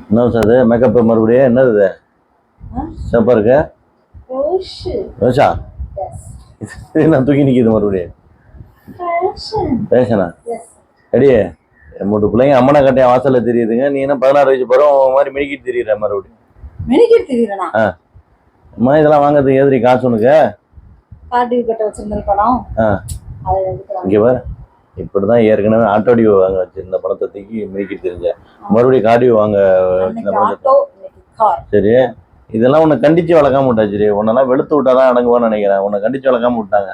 என்ன சார் இது மேக்கப் மறுபடியும் என்னது இது சிறப்பாக இருக்கு ரோஷா நான் தூக்கி நிற்கிது மறுபடியும் ஃபேஷனா அடியே மூட்டு பிள்ளைங்க அம்மனை கட்டையா வாசலில் தெரியுதுங்க நீ என்ன 16 வயசு போகிறோம் மாதிரி மினிக்கிட்டு தெரியுற மறுபடியும் மினிக்கிட்டு தெரியுறேனா அம்மா இதெல்லாம் வாங்குறதுக்கு எதிரி காசு உனக்கு கார்டு கட்ட வச்சிருந்த படம் இங்கே பாரு இப்படிதான் ஏற்கனவே ஆட்டோடியோ வாங்க வச்சு இந்த பணத்தை தூக்கி மினிக்கிட்டு தெரிஞ்ச மறுபடியும் கார்டியோ வாங்க சரி இதெல்லாம் உன்னை கண்டிச்சு வளர்க்காம விட்டா சரி உன்னெல்லாம் வெளுத்து விட்டாதான் அடங்குவான்னு நினைக்கிறேன் உன்னை கண்டிச்சு வளர்க்காம விட்டாங்க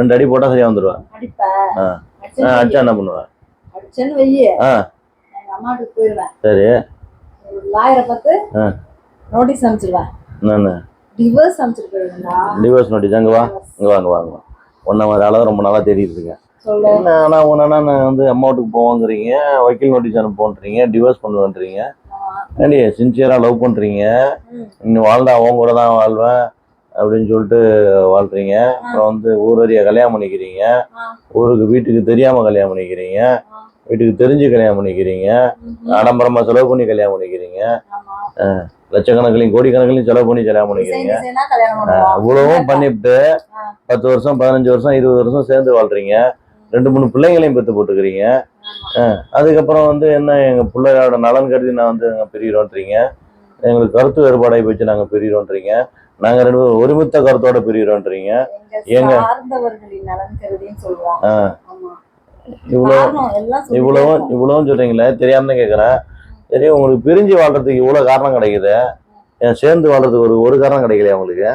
ரெண்டு அடி போட்டா சரியா வந்துருவேன் அடிச்சா என்ன பண்ணுவேன் சரி லாயரை பார்த்து நோட்டீஸ் அனுப்பிச்சிருவேன் நான் டிவோர்ஸ் அனுப்பிச்சிருக்கேன் டிவோர்ஸ் நோட்டீஸ் அங்கே வாங்க ஒன்றை மாதிரி அளவு ரொம்ப நாளாக தெரியுதுங்க என்ன ஆனால் ஒன்றா நான் வந்து அம்மா வீட்டுக்கு போவாங்கிறீங்க வக்கீல் நோட்டீஸ் அனுப்புன்றீங்க டிவோர்ஸ் பண்ணுவேன்றீங்க ஏண்டி சின்சியராக லவ் பண்ணுறீங்க இன்னும் வாழ்ந்தா அவங்க கூட தான் வாழ்வேன் அப்படின்னு சொல்லிட்டு வாழ்றீங்க அப்புறம் வந்து ஊர் வழியாக கல்யாணம் பண்ணிக்கிறீங்க வீட்டுக்கு தெரியாமல் கல்யாணம் பண்ணிக்கிறீங்க வீட்டுக்கு தெரிஞ்சு கல்யாணம் பண்ணிக்கிறீங்க ஆடம்பரமாக செலவு பண்ணி கல்யாணம் பண்ணிக்கிறீங்க லட்சக்கணக்கிலையும் கோடிக்கணக்கிலையும் செலவு பண்ணி கல்யாணம் பண்ணிக்கிறீங்க இவ்வளவும் பண்ணிவிட்டு 10 வருஷம் 15 வருஷம் 20 வருஷம் சேர்ந்து வாழ்றீங்க 2-3 பிள்ளைங்களையும் பெற்று போட்டுக்கிறீங்க அதுக்கப்புறம் வந்து என்ன எங்கள் பிள்ளையோட நலன் கருதி நான் வந்து நாங்கள் பிரிகிறோன்றீங்க எங்களுக்கு கருத்து வேறுபாடாகி போச்சு நாங்கள் பிரிகிறோன்றீங்க நாங்கள் 2 பேரும் ஒருமித்த கருத்தோட பிரிகிறோன்றீங்க எங்க இவ்வளவும் சொல்றீங்களே தெரியாம தான் கேட்குறேன் சரி உங்களுக்கு பிரிஞ்சு வாழ்றதுக்கு இவ்வளோ காரணம் கிடைக்குது என் சேர்ந்து வாழ்றதுக்கு ஒரு காரணம் கிடைக்கலையா உங்களுக்கு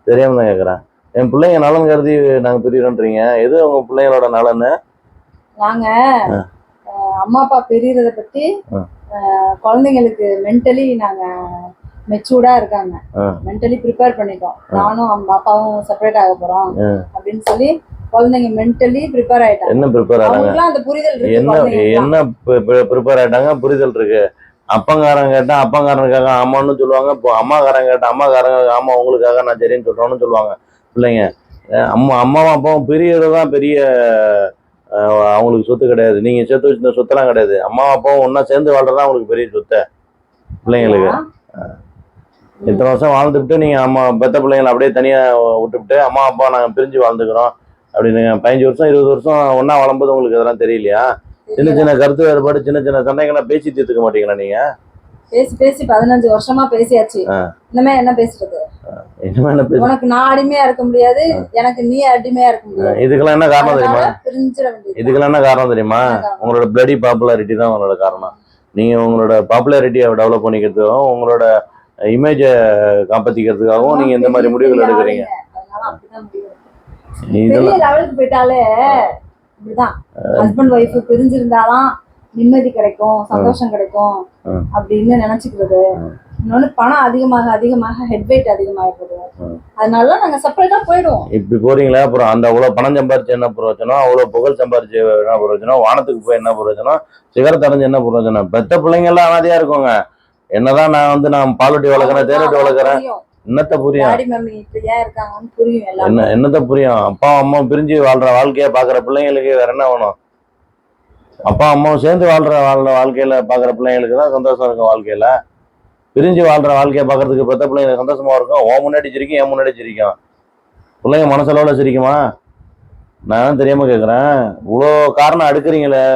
தெரியாம தான் கேட்குறேன் என் பிள்ளைங்க நலன் கருதி நாங்கள் பிரிகிறோன்றீங்க எது உங்க பிள்ளைங்களோட நலன்னு நாங்க அம்மா அப்பா பிரியறத பத்தி குழந்தைங்களுக்கு மென்டலி நாங்க மெச்சூர்டா இருக்காங்க மென்டலி ப்ரிப்பேர் பண்ணிட்டோம் நானும் அம்மா அப்பாவும் செப்பரேட் ஆக போறோம் அப்படின்னு சொல்லி குழந்தைங்க மென்டலி ப்ரிப்பேர் ஆயிட்டாங்க என்ன ப்ரிப்பேர் ஆனாங்க அந்த புரிதல் என்ன ப்ரிப்பேர் ஆயிட்டாங்க புரிதல் இருக்கு அப்பங்காரங்க கேட்டா அப்பங்காரனுக்காக ஆமான்னு சொல்லுவாங்க இப்போ அம்மாக்காரங்க கேட்டா அம்மாக்காரங்க ஆமா உங்களுக்காக நான் சரின்னு சொல்றோன்னு சொல்லுவாங்க பிள்ளைங்க அம்மாவும் அப்பாவும் பெரியதான் பெரிய அவங்களுக்கு சொத்து கிடையாது நீங்க சேர்த்து வச்சிருந்த சொத்தெல்லாம் கிடையாது அம்மாவும் அப்பாவும் ஒன்னா சேர்ந்து வாழ்றதா அவங்களுக்கு பெரிய சொத்தை பிள்ளைங்களுக்கு இத்தனை வருஷம் வாழ்ந்துட்டு நீங்க அம்மா பெத்த பிள்ளைங்களை அப்படியே தனியா விட்டுவிட்டு அம்மா அப்பா நாங்க பிரிஞ்சு வாழ்ந்துக்கிறோம் அப்படின்னு 15 வருஷம் 20 வருஷம் ஒன்னா வளரும்போது உங்களுக்கு இதெல்லாம் தெரியலையா சின்ன சின்ன கருத்து வேறுபாடு சின்ன சின்ன சண்டைகளை பேசி தீர்த்துக்க மாட்டீங்களா நீங்க பேசி 15 வருஷமா பேசியாச்சு இனிமே என்ன பேசுறது உனக்கு நான் அடிமையா இருக்க முடியாது எனக்கு நீ அடிமையா இருக்க முடியாது இதுக்கெல்லாம் என்ன காரணம் தெரியுமா இதுக்கெல்லாம் என்ன காரணம் தெரியுமா உங்களோட பிளடி பாப்புலாரிட்டி தான் உங்களோட காரணம் நீங்க உங்களோட பாப்புலாரிட்டியை டெவலப் பண்ணிக்கிறதுக்கும் உங்களோட இமேஜை காப்பாத்திக்கிறதுக்காகவும் நீங்க இந்த மாதிரி முடிவுகள் எடுக்கிறீங்க லெவலுக்கு போயிட்டாலே இப்படிதான் ஹஸ்பண்ட் ஒய்ஃப் பிரிஞ்சிருந்தாதான் நிம்மதி கிடைக்கும் சந்தோஷம் கிடைக்கும் அப்படின்னு நினைச்சுக்கிறது இன்னொன்னு பணம் அதிகமாக ஹெட் வெயிட் அதிகமாகிடுது அதனால நாங்க செப்பரேட்டா போயிடுவோம் இப்படி போறீங்களா அப்புறம் அந்த அவ்வளவு பணம் சம்பாரிச்சு என்ன பிரயோஜனம் அவ்வளவு புகழ் சம்பாரிச்சு என்ன பிரயோஜனம் வானத்துக்கு போய் என்ன பிரயோஜனம் சிகரத்தை அடைஞ்சு என்ன பிரயோஜனம் பெத்த பிள்ளைங்க எல்லாம் அனாதையா இருக்குங்க என்னதான் நான் பாலூட்டி வளர்க்குறேன் தேனூட்டி வளர்க்குறேன் என்னத்த புரியும் என்னத்த புரியும் அப்பா அம்மா பிரிஞ்சு வாழ்ற வாழ்க்கைய பாக்குற பிள்ளைங்களுக்கு வேற என்ன வேணும் அப்பா அம்மாவும் சேர்ந்து வாழ்ற வாழ்க்கையில பாக்குற பிள்ளைங்களுக்கு தான் சந்தோஷம் இருக்கும் வாழ்க்கையில பிரிஞ்சு வாழ்ற வாழ்க்கைய பாக்குறதுக்கு பெத்த பிள்ளைங்க சந்தோஷமா இருக்கும் ஓ முன்னாடி சிரிக்கும் என் முன்னாடி சிரிக்கும் பிள்ளைங்க மனசளவுல சிரிக்குமா நான் தெரியாம கேட்குறேன் இவ்வளோ காரணம் அடுக்குறீங்களே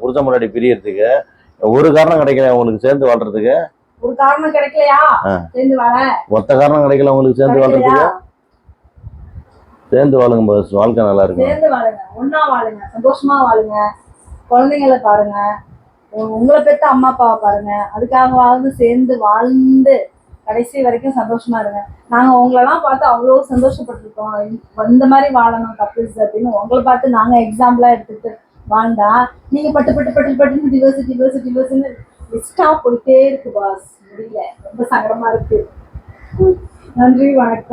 புருஷன் முன்னாடி பிரியறதுக்கு ஒரு காரணம் கிடைக்கல உங்களுக்கு சேர்ந்து வாழ்றதுக்கு ஒரு காரணம் கிடைக்கலையா சேர்ந்து வாழ ஒத்த காரணம் கிடைக்கல உங்களுக்கு சேர்ந்து வாழ்றதுக்கு சேர்ந்து வாழுங்க வாழ்க்கை நல்லா இருக்கும் சேர்ந்து வாழுங்க ஒன்னா வாழுங்க சந்தோஷமா வாழுங்க குழந்தைங்களை பாருங்க உங்களை பெற்ற அம்மா அப்பாவை பாருங்க அதுக்காகவாவது சேர்ந்து வாழ்ந்து கடைசி வரைக்கும் சந்தோஷமா இருங்க நாங்க உங்களெல்லாம் பார்த்து அவ்வளோ சந்தோஷப்பட்டிருக்கோம் இந்த மாதிரி வாழணும் கப்பிள்ஸ் அப்படின்னு உங்களை பார்த்து நாங்க எக்ஸாம்பிளா எடுத்துக்கிட்டு வாழ்ந்தா நீங்க பட்டு டிவோர்ஸ்ன்னு லிஸ்டா போயிட்டே இருக்கு பாஸ் முடியல ரொம்ப சங்கடமா இருக்கு நன்றி வணக்கம்.